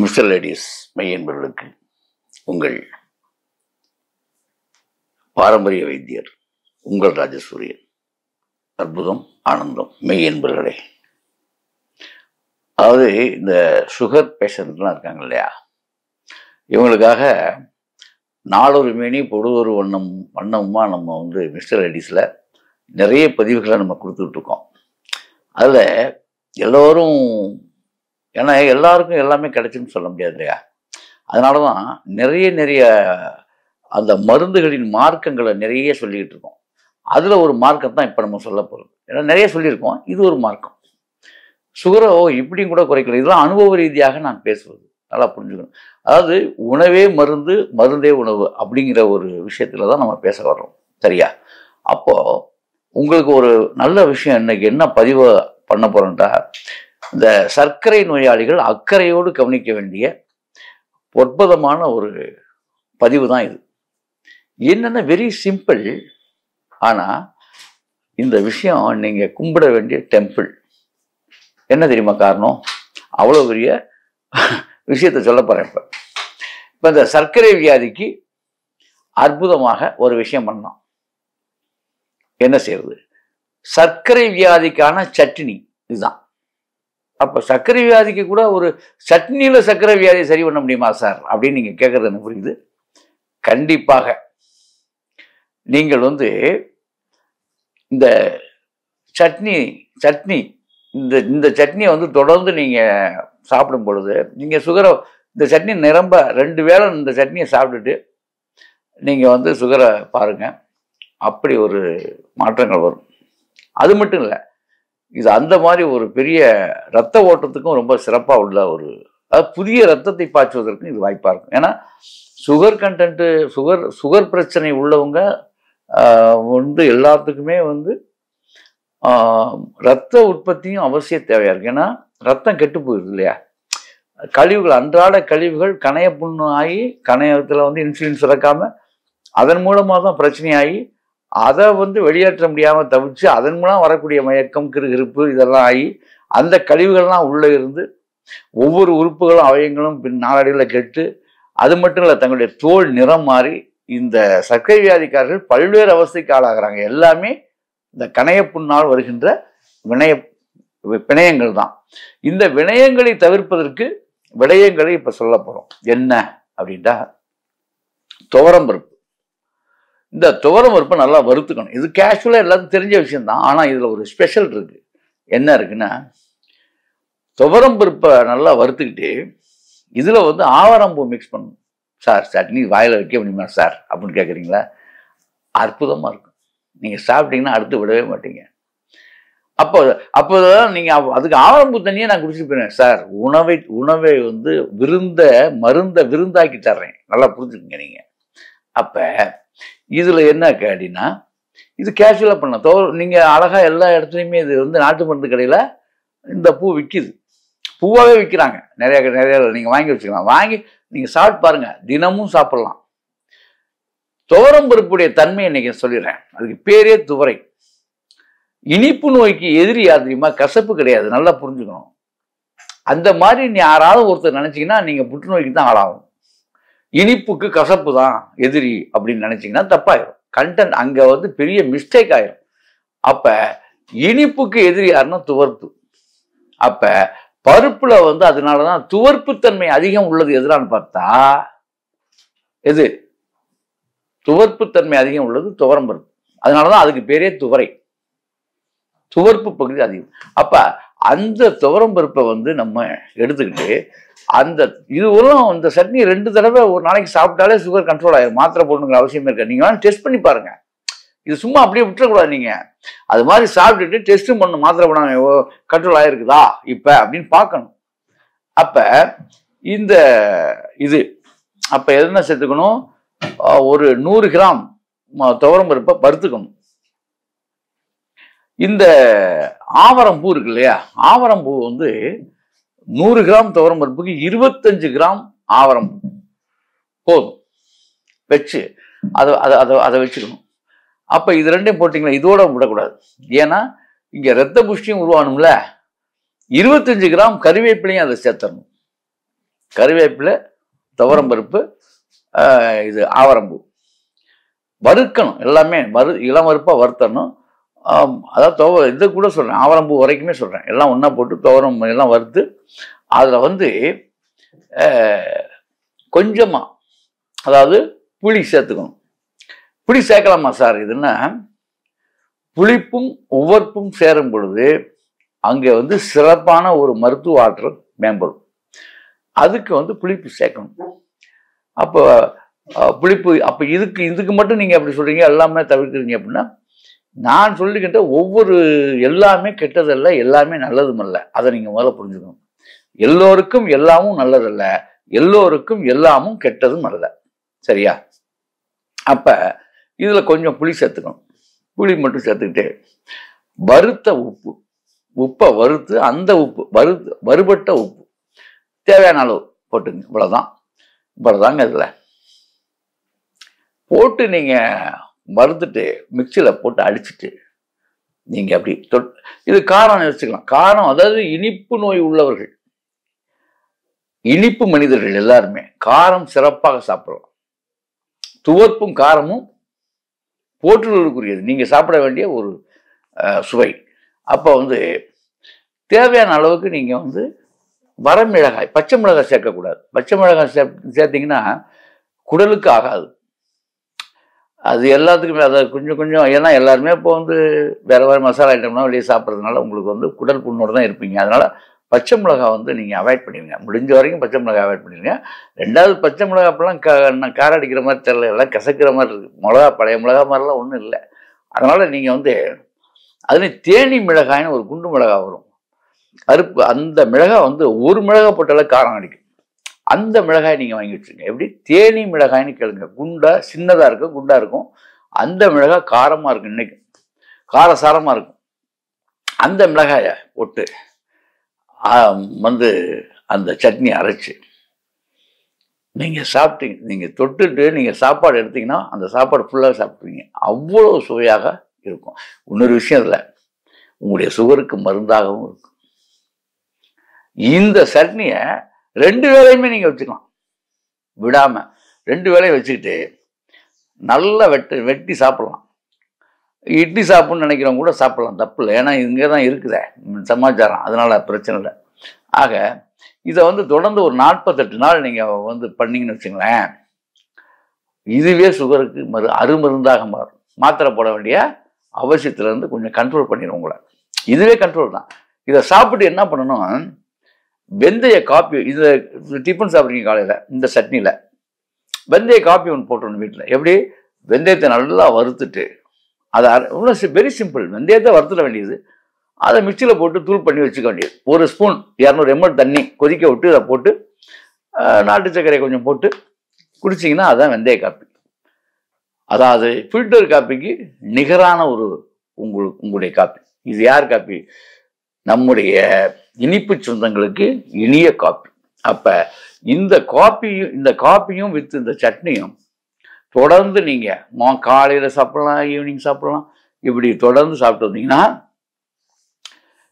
Mister ladies மெய் என்பவர்களுக்கு உங்கள் பாரம்பரிய வைத்தியர் உங்கள் ராஜசூரியன். அற்புதம், ஆனந்தம், மெய் என்பவர்களே. அதாவது இந்த சுகர் பேஷண்ட்லாம் இருக்காங்க இல்லையா, இவங்களுக்காக நாளொரு மேனி பொழுதொரு வண்ணமுமா நம்ம மிஸ்டர் லேடிஸில் நிறைய பதிவுகளை நம்ம கொடுத்துட்ருக்கோம். அதில் எல்லோரும், ஏன்னா எல்லாருக்கும் எல்லாமே கிடைச்சுன்னு சொல்ல முடியாது இல்லையா, அதனால தான் நிறைய அந்த மருந்துகளின் மார்க்கங்களை நிறைய சொல்லிக்கிட்டு இருக்கோம். அதில் ஒரு மார்க்கம் தான் இப்போ நம்ம சொல்ல போகிறோம். ஏன்னா நிறைய சொல்லியிருக்கோம், இது ஒரு மார்க்கம். சுகரை இப்படியும் கூட குறைக்கல. இதெல்லாம் அனுபவ ரீதியாக நான் பேசுவது, நல்லா புரிஞ்சுக்கணும். அதாவது உணவே மருந்து, மருந்தே உணவு அப்படிங்கிற ஒரு விஷயத்துல தான் நம்ம பேச வர்றோம், சரியா? அப்போது உங்களுக்கு ஒரு நல்ல விஷயம் இன்னைக்கு என்ன பதிவு பண்ண போகிறோன்ட்டா, இந்த சர்க்கரை நோயாளிகள் அக்கறையோடு கவனிக்க வேண்டிய அற்புதமான ஒரு பதிவு தான் இது. என்னென்ன வெரி சிம்பிள், ஆனால் இந்த விஷயம் நீங்கள் கும்பிட வேண்டிய டெம்பிள். என்ன தெரியுமா காரணம்? அவ்வளோ பெரிய விஷயத்தை சொல்ல போகிறேன். இப்போ இந்த சர்க்கரை வியாதிக்கு அற்புதமாக ஒரு விஷயம் பண்ணலாம். என்ன செய்வது? சர்க்கரை வியாதிக்கான சட்னி இதுதான். அப்போ சர்க்கரை வியாதிக்கு கூட ஒரு சட்னியில் சர்க்கரை வியாதியை சரி பண்ண முடியுமா சார் அப்படின்னு நீங்கள் கேட்குறது எனக்கு புரியுது. கண்டிப்பாக நீங்கள் இந்த சட்னி இந்த சட்னியை தொடர்ந்து நீங்கள் சாப்பிடும் பொழுது, நீங்கள் சுகரை, இந்த சட்னி நிரம்ப 2 வேளை இந்த சட்னியை சாப்பிட்டுட்டு நீங்கள் சுகரை பாருங்கள், அப்படி ஒரு மாற்றங்கள் வரும். அது மட்டும் இல்லை, இது அந்த மாதிரி ஒரு பெரிய இரத்த ஓட்டத்துக்கும் ரொம்ப சிறப்பாக உள்ள ஒரு, அதாவது புதிய ரத்தத்தை பாய்ச்சுவதற்கும் இது வாய்ப்பாக இருக்கும். ஏன்னா சுகர் கண்டென்ட்டு, சுகர் பிரச்சனை உள்ளவங்க எல்லாத்துக்குமே ரத்த உற்பத்தியும் அவசியம் தேவையாக இருக்குது. ஏன்னா ரத்தம் கெட்டு போயிடுது இல்லையா, கழிவுகள், அன்றாட கழிவுகள் கணைய புண்ணு ஆகி கணையத்தில் இன்சுலின் சுரக்காமல் அதன் மூலமாக தான் பிரச்சனையாகி அதை வெளியேற்ற முடியாமல் தவிர்த்து அதன் மூலம் வரக்கூடிய மயக்கம், கிருகிருப்பு இதெல்லாம் ஆகி அந்த கழிவுகள்லாம் உள்ளே இருந்து ஒவ்வொரு உறுப்புகளும் அவயங்களும் நாளடைவில் கெட்டு, அது மட்டும் இல்லை தங்களுடைய தோல் நிறம் மாறி இந்த சர்க்கரை வியாதிக்காரர்கள் பல்வேறு அவஸ்தைக்கு ஆளாகிறாங்க. எல்லாமே இந்த கணைய புண்ணால் வருகின்ற வினயங்கள் தான். இந்த வினயங்களை தவிர்ப்பதற்கு விடயங்களை இப்போ சொல்ல போகிறோம். என்ன அப்படின்ட்டா, துவரம்பருப்பு. இந்த துவரம்பருப்பை நல்லா வறுத்துக்கணும். இது கேஷுவலாக எல்லாத்துக்கும் தெரிஞ்ச விஷயம்தான். ஆனால் இதில் ஒரு ஸ்பெஷல் இருக்குது. என்ன இருக்குன்னா, துவரம்பருப்பை நல்லா வறுத்துக்கிட்டு இதில் ஆவாரம்பூ மிக்ஸ் பண்ணணும். சார் சட்னி வாயில் வைக்க முடியுமா சார் அப்படின்னு கேட்குறீங்களா? அற்புதமாக இருக்கும். நீங்கள் சாப்பிட்டீங்கன்னா அடுத்து விடவே மாட்டீங்க. அப்போதான் நீங்கள் அதுக்கு ஆவாரம்பூ தண்ணியே நான் குடிச்சிட்டு போயிடுவேன். சார் உணவை மருந்தை விருந்தாக்கி தர்றேன், நல்லா புரிஞ்சுக்குங்க நீங்கள். அப்போ இதில் என்ன அப்படின்னா, இது கேஷுவலாக பண்ணலாம். நீங்கள் அழகாக எல்லா இடத்துலையுமே இது நாட்டு மருந்து கடையில் இந்த பூ விற்கிது, பூவாகவே விற்கிறாங்க. நிறைய நீங்கள் வாங்கி வச்சுக்கலாம். வாங்கி நீங்கள் சாப்பிட்டு பாருங்கள், தினமும் சாப்பிட்லாம். துவரம்பருப்புடைய தன்மை இன்னைக்கு சொல்லிடுறேன். அதுக்கு பேரே துவரை. இனிப்பு நோய்க்கு எதிரி யார் தெரியுமா? கசப்பு கிடையாது, நல்லா புரிஞ்சுக்கணும். அந்த மாதிரி நீ யாராவது ஒருத்தர் நினைச்சீங்கன்னா நீங்கள் புற்றுநோய்க்கு தான் ஆளாகும். இனிப்புக்கு கசப்பு தான் எதிரி அப்படின்னு நினைச்சீங்கன்னா தப்பாயிரும். கண்டென்ட் அங்கே பெரிய மிஸ்டேக் ஆயிரும். அப்போ இனிப்புக்கு எதிரி யாருன்னா துவர்ப்பு. அப்போ பருப்புல அதனாலதான் துவர்ப்புத்தன்மை அதிகம் உள்ளது. எதிரான்னு பார்த்தா எது? துவர்ப்புத்தன்மை அதிகம் உள்ளது துவரம்பருப்பு. அதனாலதான் அதுக்கு பேரே துவரை. துவர்ப்பு பகுதி அதிகம். அப்ப அந்த துவரம்பருப்பை நம்ம எடுத்துக்கிட்டு இந்த சட்னி 2 தடவை ஒரு நாளைக்கு சாப்பிட்டாலே சுகர் கண்ட்ரோல் ஆயிரும். மாத்திரை போடணுங்கிற அவசியமே இருக்காது. நீங்க வேணா டெஸ்ட் பண்ணி பாருங்க. இது சும்மா அப்படியே விட்டுறக்கூடாது. நீங்க அது மாதிரி சாப்பிட்டுட்டு டெஸ்ட்டும் பண்ணணும். மாத்திரை போடாம கண்ட்ரோல் ஆயிருக்குதா இப்ப அப்படின்னு பார்க்கணும். அப்ப அப்ப என்ன சேர்த்துக்கணும்? ஒரு 100 கிராம் துவரம்பருப்பை வறுத்துக்கணும். இந்த ஆவரம்பூ இருக்கு இல்லையா, ஆவரம்பூ 100 கிராம் துவரம்பருப்புக்கு 25 கிராம் ஆவரம்பூ போதும். வச்சு அதை வச்சுக்கணும். அப்ப இது 2ஐயும் போட்டீங்களா, இதோட விடக்கூடாது. ஏன்னா இங்க ரத்த புஷ்டியும் உருவானும்ல. 25 கிராம் கறிவேப்பிலையும் அதை சேர்த்தணும். கருவேப்பிலை, துவரம்பருப்பு, இது ஆவரம்பூ வறுக்கணும். எல்லாமே இளம் வறுப்பாக வறுத்தரணும். அதாவது இது கூட சொல்கிறேன், ஆவரம்பூ வரைக்குமே சொல்கிறேன். எல்லாம் ஒன்றா போட்டு துவரம் எல்லாம் வறுத்து அதில் வந்து கொஞ்சமாக, அதாவது புளி சேர்த்துக்கணும். புளி சேர்க்கலாமா சார்? இதுன்னா புளிப்பும் உவர்ப்பும் சேரும் பொழுது அங்கே வந்து சிறப்பான ஒரு மருத்துவ ஆற்றல் மேம்படும். அதுக்கு வந்து புளிப்பு சேர்க்கணும். அப்போ புளிப்பு, அப்போ இதுக்கு மட்டும் நீங்கள் அப்படி சொல்கிறீங்க, எல்லாமே தவிர்க்கிறீங்க அப்படின்னா, நான் சொல்லிக்கிட்ட எல்லாமே கெட்டதல்ல, எல்லாமே நல்லதும் அல்ல. அதை நீங்கள் முதல்ல புரிஞ்சுக்கணும். எல்லோருக்கும் எல்லாமும் நல்லதல்ல, எல்லோருக்கும் எல்லாமும் கெட்டதும் அல்ல. சரியா? அப்போ இதில் கொஞ்சம் புளி சேர்த்துக்கணும். புளி மட்டும் சேர்த்துக்கிட்டு வறுத்த உப்பை வறுத்து, அந்த வறுபட்ட உப்பு தேவையான அளவு போட்டுங்க. இவ்வளோதாங்க. இதில் போட்டு நீங்கள் வறுத்துட்டு மிக்சியில் போட்டு அடிச்சுட்டு நீங்கள் அப்படி இது காரம் வச்சுக்கலாம். காரம், அதாவது இனிப்பு நோய் உள்ளவர்கள், இனிப்பு மனிதர்கள் எல்லாருமே காரம் சிறப்பாக சாப்பிடலாம். துவர்ப்பும் காரமும் போற்றுதலுக்குரியது, நீங்கள் சாப்பிட வேண்டிய ஒரு சுவை. அப்போ வந்து தேவையான அளவுக்கு நீங்கள் வந்து வரமிளகாய், பச்சை மிளகாய் சேர்க்கக்கூடாது. பச்சை மிளகாய் சேர்த்தீங்கன்னா குடலுக்கு ஆகாது. அது எல்லாத்துக்குமே, அதை கொஞ்சம் ஏன்னா எல்லாருமே இப்போ வந்து வேறு மசாலா ஐட்டம்லாம் வெளியே சாப்பிட்றதுனால உங்களுக்கு வந்து குடல் புண்ணோடு தான் இருப்பீங்க. அதனால் பச்சை மிளகாய் வந்து நீங்கள் அவாய்ட் பண்ணிடுங்க. முடிஞ்ச வரைக்கும் பச்சை மிளகாய் அவாய்ட் பண்ணிடுங்க. ரெண்டாவது, பச்சை மிளகாய் அப்பெல்லாம் காரம் அடிக்கிற மாதிரி தெரியல, எல்லாம் கசக்கிற மாதிரி இருக்குது. பழைய மிளகா மாதிரிலாம் ஒன்றும் இல்லை. அதனால் நீங்கள் வந்து அதுலேயும் தேனி மிளகாய்னு ஒரு குண்டு மிளகாய் வரும், கருப்பு. அந்த மிளகாய் வந்து ஒரு மிளகாய் போட்டாலும் காரம் அடிக்கும். அந்த மிளகாய் நீங்கள் வாங்கி வச்சுருங்க. எப்படி? தேனி மிளகாய்னு கேளுங்க. சின்னதாக இருக்கும், குண்டாக இருக்கும். அந்த மிளகாய் காரமாக இருக்கும், இன்னைக்கு காரசாரமாக இருக்கும். அந்த மிளகாயை போட்டு வந்து அந்த சட்னி அரைச்சி நீங்கள் சாப்பிட்டீங்க, நீங்கள் தொட்டுட்டு நீங்கள் சாப்பாடு எடுத்தீங்கன்னா அந்த சாப்பாடு ஃபுல்லாக சாப்பிட்றீங்க. அவ்வளோ சுவையாக இருக்கும். இன்னொரு விஷயம் இல்லை, உங்களுடைய சுகருக்கு மருந்தாகவும் இருக்கும். இந்த சட்னியை 2 வேளையுமே நீங்கள் வச்சுக்கலாம், விடாமல் 2 வேளையும் வச்சுக்கிட்டு நல்லா வெட்டி சாப்பிடலாம். இட்லி சாப்பிட்ணுன்னு நினைக்கிறவங்க கூட சாப்பிடலாம், தப்பு இல்லை. ஏன்னா இங்கே தான் இருக்குதே சமாச்சாரம், அதனால் பிரச்சனை இல்லை. ஆக இதை வந்து தொடர்ந்து ஒரு 48 நாள் நீங்கள் வந்து பண்ணிங்கன்னு வச்சுங்களேன், இதுவே சுகருக்கு அருமருந்தாக மாறும். மாத்திரை போட வேண்டிய அவசியத்துலேருந்து கொஞ்சம் கண்ட்ரோல் பண்ணிடும் உங்களை. இதுவே கண்ட்ரோல் தான். இதை சாப்பிட்டு என்ன பண்ணணும், வெந்தய காப்பி, இதை டிஃபன் சாப்பிட்றீங்க காலையில், இந்த சட்னியில் வெந்தய காப்பி ஒன்று போட்டுருணும் வீட்டில். எப்படி? வெந்தயத்தை நல்லா வறுத்துட்டு, அதை வெரி சிம்பிள், வெந்தயத்தை வறுத்துட வேண்டியது, அதை மிக்சியில் போட்டு தூள் பண்ணி வச்சுக்க வேண்டியது. 1 ஸ்பூன் 200 ml தண்ணி கொதிக்க விட்டு அதை போட்டு நாட்டு சர்க்கரை கொஞ்சம் போட்டு குடிச்சிங்கன்னா அதுதான் வெந்தய காப்பி. அதாவது ஃபில்டர் காப்பிக்கு நிகரான உங்களுடைய காப்பி. இது யார் காப்பி? நம்முடைய இனிப்பு சொந்தங்களுக்கு இனிய காப்பி. அப்போ இந்த காப்பியும் வித் இந்த சட்னியும் தொடர்ந்து நீங்கள் காலையில் சாப்பிடலாம், ஈவினிங் சாப்பிடலாம், இப்படி தொடர்ந்து சாப்பிட்டு வந்தீங்கன்னா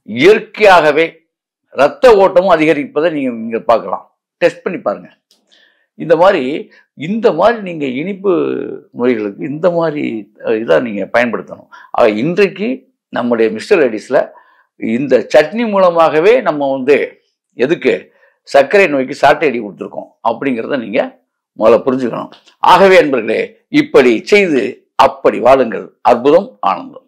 இயற்கையாகவே இரத்த ஓட்டமும் அதிகரிப்பதை நீங்கள் பார்க்கலாம். டெஸ்ட் பண்ணி பாருங்க. இந்த மாதிரி நீங்கள் இனிப்பு நோய்களுக்கு இந்த மாதிரி இதை நீங்கள் பயன்படுத்தணும். இன்றைக்கு நம்முடைய மிஸ்டர் லேடிஸில் இந்த சட்னி மூலமாகவே நம்ம வந்து எதுக்கு சர்க்கரை நோய்க்கு சாட்டை அடி கொடுத்துருக்கோம் அப்படிங்கிறத நீங்கள் முதல்ல புரிஞ்சுக்கணும். ஆகவே நண்பர்களே, இப்படி செய்து அப்படி வாழுங்கள். அற்புதம், ஆனந்தம்.